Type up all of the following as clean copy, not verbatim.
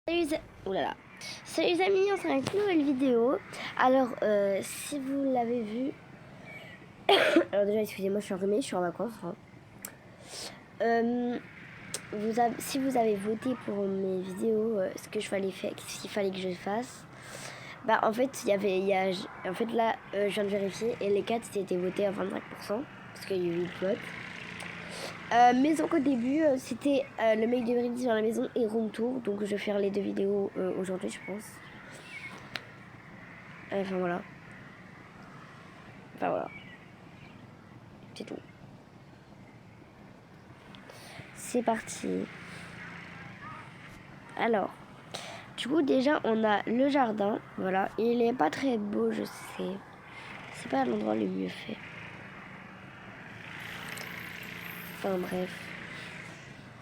Oh là là. Salut les amis, on se retrouve avec une nouvelle vidéo. Alors, si vous l'avez vu... Alors déjà, excusez-moi, je suis enrhumée, je suis en vacances. Hein. Si vous avez voté pour mes vidéos, ce que je fallait faire, ce qu'il fallait que je fasse, bah en fait, en fait là, je viens de vérifier et les 4 c'était voté à 25% parce qu'il y a eu 8 votes. Mais donc au début, c'était le mec de Brindis dans la maison et room tour, donc je vais faire les deux vidéos aujourd'hui, je pense. Enfin voilà. C'est tout. C'est parti. Alors, du coup déjà on a le jardin, voilà. Il est pas très beau, je sais. C'est pas l'endroit le mieux fait. Enfin bref.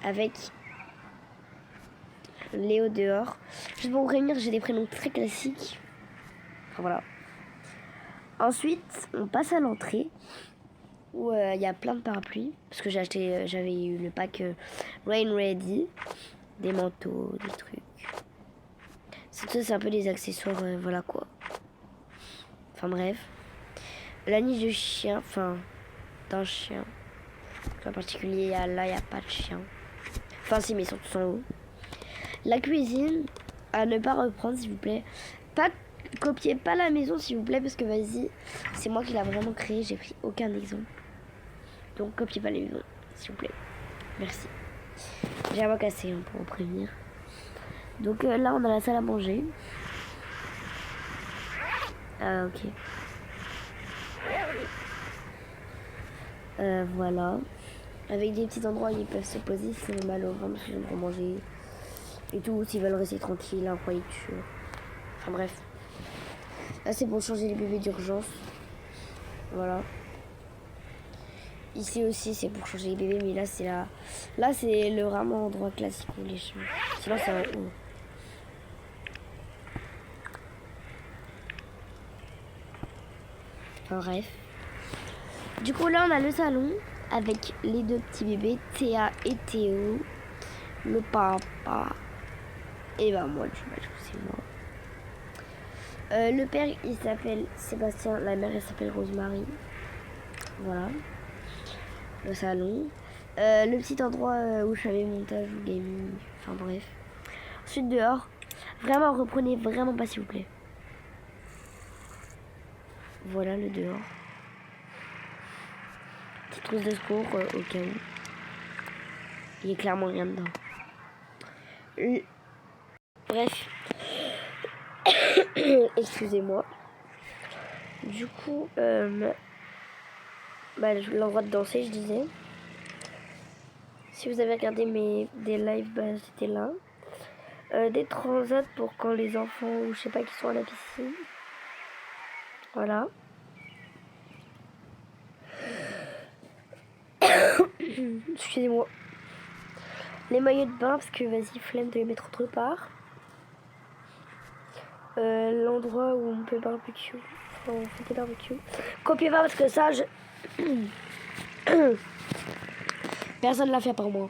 Avec Léo dehors. Juste pour vous prévenir, j'ai des prénoms très classiques. Enfin voilà. Ensuite, on passe à l'entrée où il y a plein de parapluies parce que j'avais eu le pack Rain Ready, des manteaux, des trucs. C'est un peu des accessoires, voilà quoi. Enfin bref. La niche de chien, enfin d'un chien. En particulier, là, il n'y a pas de chien. Enfin si, mais ils sont tous en haut. La cuisine, à ne pas reprendre s'il vous plaît. Copiez pas la maison s'il vous plaît parce que vas-y, c'est moi qui l'a vraiment créé, j'ai pris aucun exemple. Donc copiez pas les maisons s'il vous plaît. Merci. J'ai un voix cassé hein, pour vous prévenir. Donc là on a la salle à manger. Ah ok. Voilà. Avec des petits endroits où ils peuvent se poser s'ils ont mal au ventre, s'ils ont pour manger. Et tout, s'ils veulent rester tranquilles, en lecture. Enfin bref. Là c'est pour changer les bébés d'urgence. Voilà. Ici aussi c'est pour changer les bébés, mais là c'est là c'est le vraiment endroit classique où les cheveux. Sinon c'est un haut. Enfin bref. Du coup là on a le salon avec les deux petits bébés, Théa et Théo. Le papa. Et bah moi du coup c'est moi. Le père il s'appelle Sébastien, la mère elle s'appelle Rosemary. Voilà. Le salon. Le petit endroit où je fais montage ou gaming. Enfin bref. Ensuite dehors. Vraiment reprenez vraiment pas s'il vous plaît. Voilà le dehors. Petite trousse de secours au cas où. Il y a clairement rien dedans. Bref. Excusez-moi. Du coup, l'endroit de danser, je disais. Si vous avez regardé des lives, bah, c'était là. Des transats pour quand les enfants ou je sais pas qui sont à la piscine. Voilà. Excusez-moi. Les maillots de bain parce que vas-y flemme de les mettre autre part. L'endroit où on peut barbecue. Enfin, on fait des barbecues. Copiez pas parce que ça personne l'a fait par moi.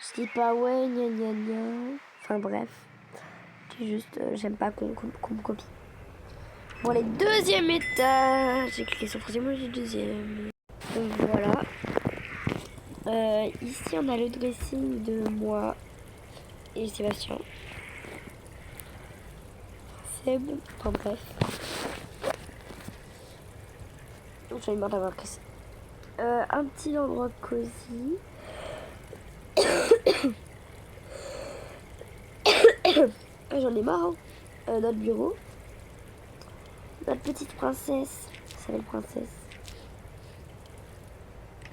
Je dis pas ouais gna gna gna. Enfin bref. C'est juste j'aime pas qu'on me copie. Bon les deuxième étage. J'ai cliqué sur le troisième, j'ai deuxième. Donc voilà. Ici on a le dressing de moi et Sébastien. C'est bon. Enfin bref. J'en ai marre d'avoir cassé. Un petit endroit cosy. J'en ai marre. Hein. Notre bureau. Notre petite princesse. Ça s'appelle princesse.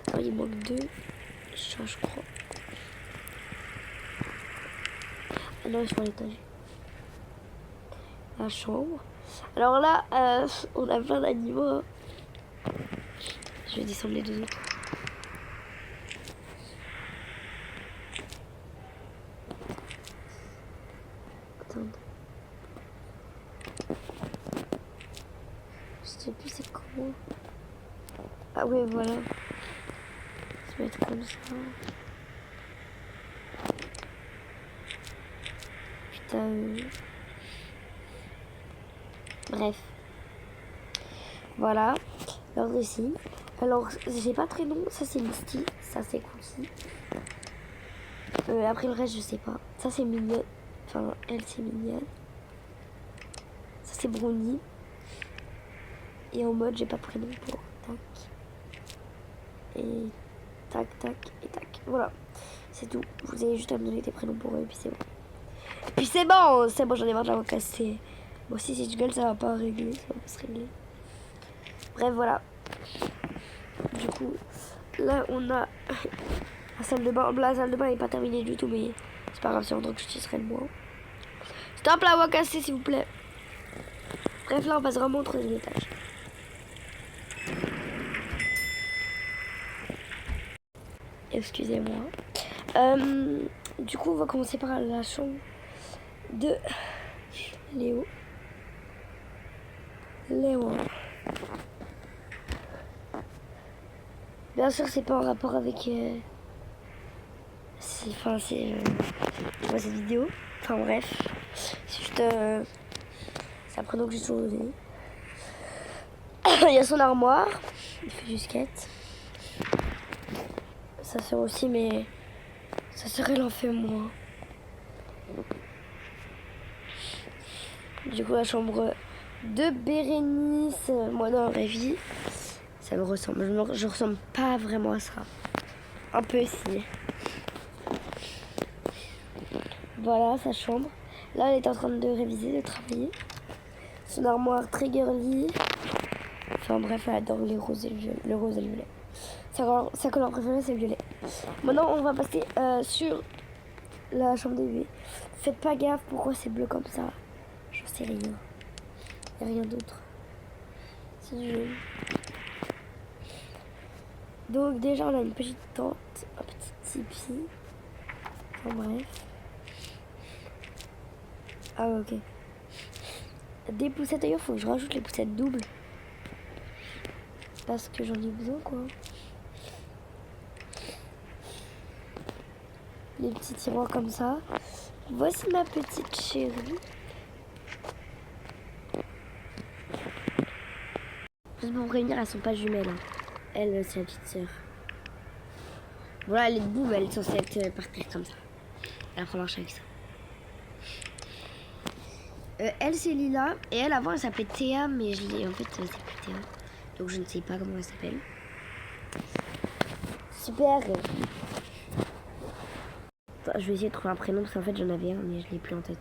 Alors, il manque 2 chats, je crois. Ah non, sur l'étage. La chambre. Alors là, on a plein d'animaux. Je vais descendre les 2 autres. Attends. Je sais plus c'est comment. Ah ouais, voilà. Ça va être comme ça. Bref. Voilà. L'ordre ici. Alors, j'ai pas de prénom. Ça, c'est Misty. Ça, c'est Cookie. Après le reste, je sais pas. Ça, c'est Mignonne. Enfin, elle, c'est Mignonne. Ça, c'est Brownie. Et en mode, j'ai pas de prénom pour tac. Et tac, tac, et tac. Voilà. C'est tout. Vous avez juste à me donner des prénoms pour eux, et puis c'est bon. Puis c'est bon, j'en ai marre de l'avoir cassé. Bon, si je gueule, ça va pas régler, ça va pas se régler. Bref, voilà. Du coup, là, on a la salle de bain. La salle de bain n'est pas terminée du tout, mais c'est pas grave, c'est en tant que je serai le moins. Stop la voix cassée, s'il vous plaît. Bref, là, on passe vraiment au troisième étage. Excusez-moi. Du coup, on va commencer par la chambre de Léo. Bien sûr, c'est pas en rapport avec cette vidéo. Enfin bref, c'est juste c'est un prénom que j'ai toujours donné. Il y a son armoire, il fait du skate. Sa sœur aussi, mais sa sœur elle en fait moins. Du coup, la chambre de Bérénice, moi dans la vraie vie, ça me ressemble. Je ressemble pas vraiment à ça. Un peu si. Voilà sa chambre. Là, elle est en train de réviser, de travailler. Son armoire très girly. Enfin bref, elle adore les roses et le rose et le violet. Sa couleur préférée, c'est le violet. Maintenant, on va passer sur la chambre des bébés. Faites pas gaffe, pourquoi c'est bleu comme ça. J'en sais rien. Il n'y a rien d'autre. C'est du jaune. Donc déjà, on a une petite tente, un petit tipi. Enfin bref. Ah ok. Des poussettes, d'ailleurs, faut que je rajoute les poussettes doubles. Parce que j'en ai besoin, quoi. Les petits tiroirs comme ça. Voici ma petite chérie. Juste pour vous prévenir, elles sont pas jumelles. Hein. Elle, c'est la petite sœur. Voilà, elle est debout, mais elle est censée être par terre comme ça. Elle va marcher avec ça. Elle, c'est Lila. Et elle, avant, elle s'appelait Théa, mais en fait, c'est plus Théa. Donc, je ne sais pas comment elle s'appelle. Super. Attends, je vais essayer de trouver un prénom, parce qu'en fait, j'en avais un, mais je l'ai plus en tête.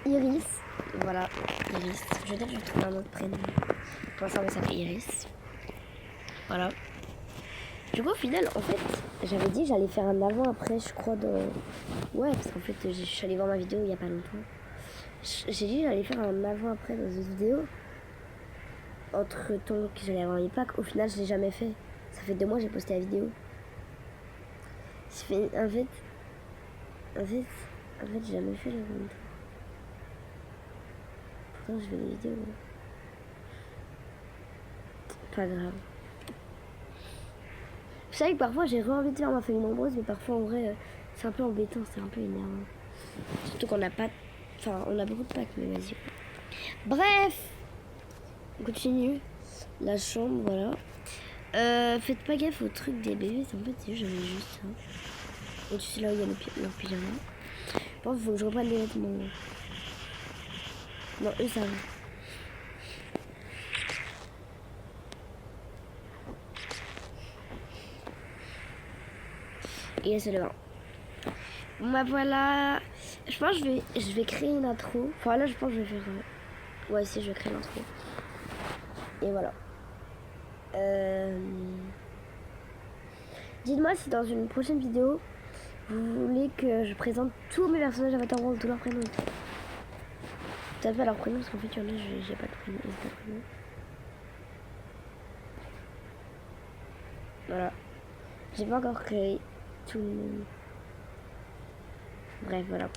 Iris. Voilà, Iris. Je vais peut-être trouver un autre prénom. Pour l'instant, elle s'appelle Iris. Voilà. Du coup, au final, en fait, j'avais dit j'allais faire un avant-après, je crois, dans... Ouais, parce qu'en fait, je suis allée voir ma vidéo il y a pas longtemps. J'ai dit j'allais faire un avant-après dans une vidéo. Entre temps que j'allais avoir les packs, au final, je l'ai jamais fait. Ça fait 2 mois que j'ai posté la vidéo. En fait, j'ai jamais fait le avant. Pourtant, je fais des vidéos. Pas grave. Je savais que parfois j'ai envie de faire ma famille nombreuse, mais parfois en vrai c'est un peu embêtant, c'est un peu énervant. Surtout qu'on n'a pas. Enfin, on a beaucoup de packs, mais vas-y. Bref, on continue. La chambre, voilà. Faites pas gaffe au truc des bébés, en fait, c'est juste, j'avais juste ça. Au-dessus, là où il y a leur pyjama. Bon, il faut que je reprenne les vêtements. Non, eux, ça va. Et c'est le vin. Bon bah voilà. Je pense que je vais créer une intro. Enfin là je pense que je vais faire... Ouais si je vais créer l'intro. Et voilà. Dites-moi si dans une prochaine vidéo vous voulez que je présente tous mes personnages Avatar World, tous leurs prénoms. Peut-être pas leurs prénoms parce qu'en fait il y en a j'ai pas de prénom. Voilà. J'ai pas encore créé tout le monde. Bref, voilà.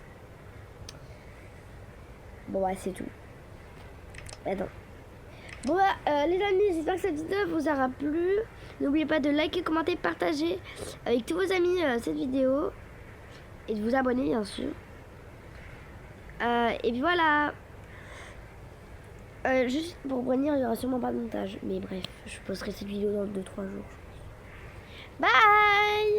Bon, ouais, c'est tout. Attends. Bon, bah, les amis, j'espère que cette vidéo vous aura plu. N'oubliez pas de liker, commenter, partager avec tous vos amis cette vidéo. Et de vous abonner, bien sûr. Et puis voilà. Juste pour revenir, il y aura sûrement pas de montage. Mais bref, je posterai cette vidéo dans 2-3 jours. Bye!